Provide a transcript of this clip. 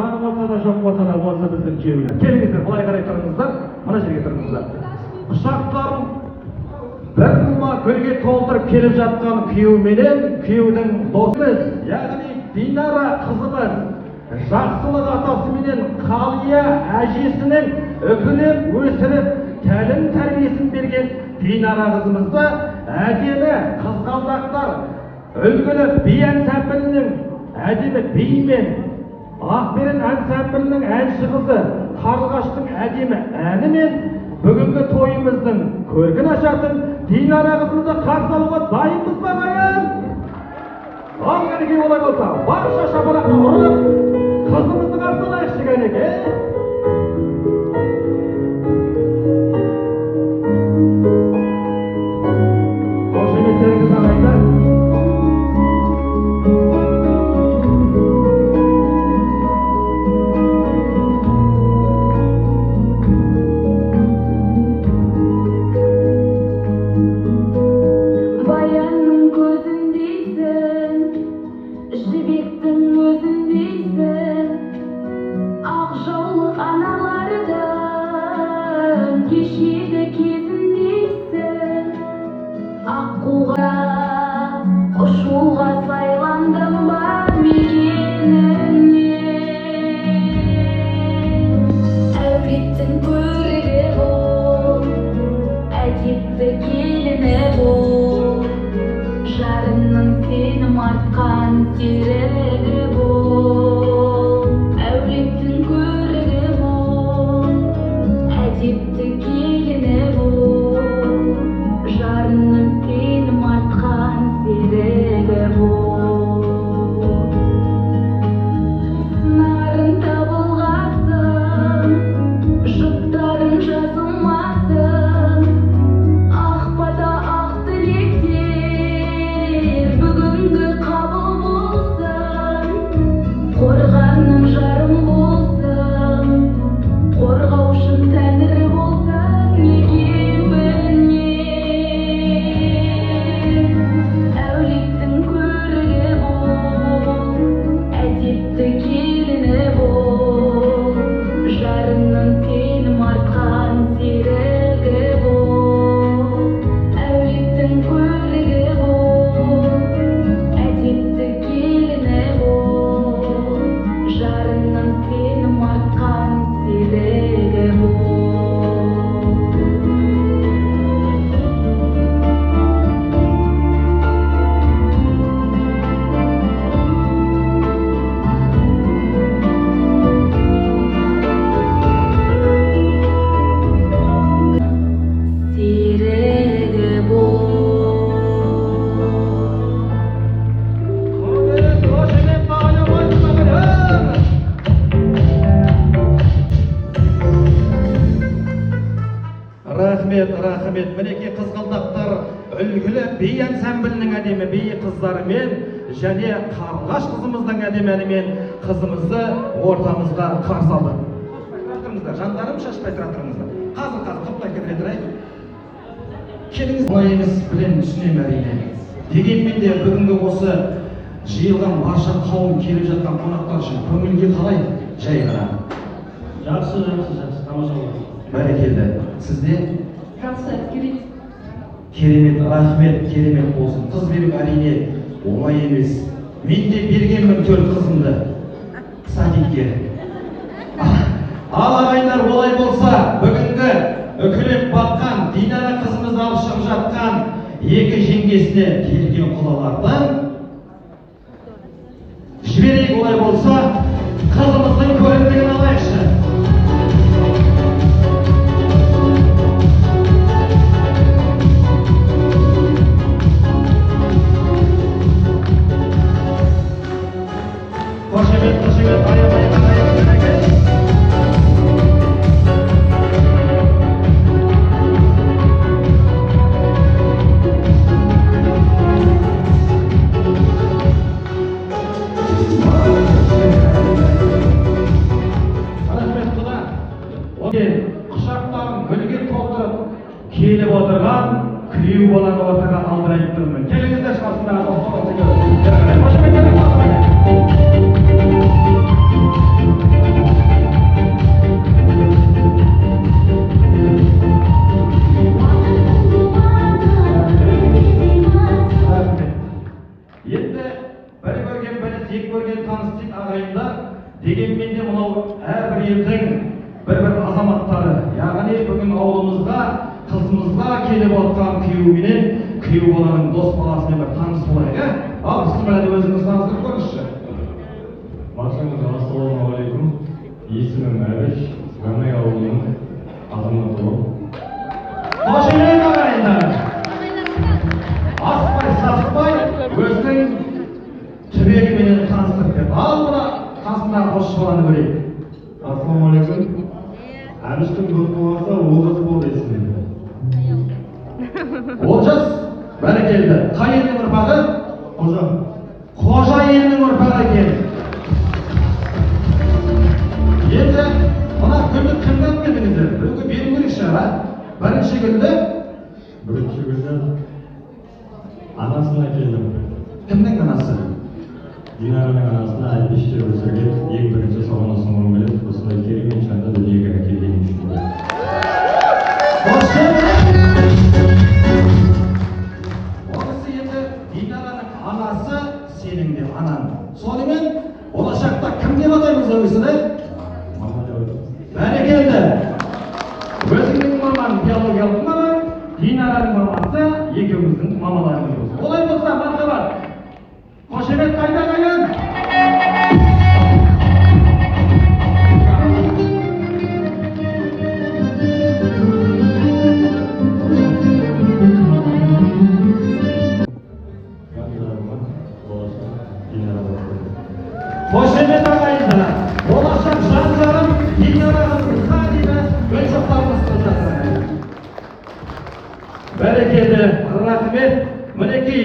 танымаса да жоқ болса да осы біздің күйеуіміз. Келіңіздер, былай қарай тұрыңыздар, мына жерге тұрыңыздар. Құшақтарын бір бума гүлге толтырып келіп жатқан күйеуменен күйеудің досымыз, яғни Динара қызымыз, жақсылық атасыменен Қалия әжесінің үкілеп өсіріп тәлім тәрбиесін берген Динара қызымызды әдемі қызғалдақтар үлгілі би ансамблінің әдемі бимен, Ақберен ансамблінің әнші қызы Қарлығаштың әдемі әнімен бүгінгі тойымыздың көркін ашатын Динара қызымызды қарсы алуға дайынбыз ба ағайын? Ал кәнекей олай болса, барша шапалаққа ұрып, қызымызды қарсы алайықшы кәнекей. Қошеметтеріңіз ағайындар. Рахмет, мінекей қызғалдақтар үлгілі би ансамблінің әдемі би қыздарымен және Қарлығаш қызымыздың әдемі әнімен қызымызды ортамызға қарсы алды. Жандарым, шашпай тұрыңыздар. Қазір тоқтай келе тұрайық. Келіңіз, бұлай емес білен түсінем әрине. Дегенмен де бүгінгі осы жиылған барша қауым келіп жатқан қонақтар үшін көңілге қалай жай ғана? Жақсы, тамаша болады. Бәрекелді. Сізде? Жақсы, керемет, рахмет, керемет болсын. Қыз беру әрине оңай емес. Мен де бергенмін төл қызымды садикке. Ал ағайындар, олай болса, бүгінгі үкілеп баққан Динара қызымызды алып шығып жатқан екі жеңгесіне келген құлалардан жіберейік. Олай болса, қызымыздың көрімдігін алайықшы. Құшақтарын гүлге толтырып келіп отырған күйеу баланы ортаға алдырайын тұрмын. Келіңіздер шарасындағы достарымызды көріп. елдің бір азаматтары, яғни бүгін ауылымызға, қызымызға келіп отқан күйеу менен күйеу баланың дос баласымен бір таныс болайық, ал бісміллә деп өзіңіз таныстырып көріңізші. Баршаңызға ассалаумағалейкум. Есімім Әбіш, Ғанай ауылының азаматы болып. Қошемет ағайындар, аспай саспай өзінің түбегіменен таныстырып берді. Ал мына қасындағы қосшы баланы көрейік. Ассалаумағалейкум. Әбіштің дос болғанса Олжас болды есімім. Олжас, бәрекелді. Қай елдің ұрпағы? Қожа. Қожа елінің ұрпағы екен. Енді мына гүлді кімге алып келдіңіздер? Біреуге беру керек шығар, бірінші гүлді Бірінші күні анасына келдім. кімнің анасы? Динараның анасына Әбіште өсірген ең бірінші соған ұсынғым келеді. Осылай керемет шанда дүниеге әкелген үшін. Онысы енді Динараның анасы, сенің де анаң. Сонымен болашақта кім деп атаймыз өңісіні? Мама деп айтады. Бәрекелді. Өзіңнің мамаң биологиялық мамаң, Динараның мамасы екеуміздің мамаларымыз болсын. Олай болса, мархабат. Қошемет қайда қайын? Жандарыма болашақ Динара болып. Қошемет ағайындар, болашақ жан-жарым Динарағымызға дейді өз жоқтарымызды жасырайық. Бәрекелді, рахмет. Мінекей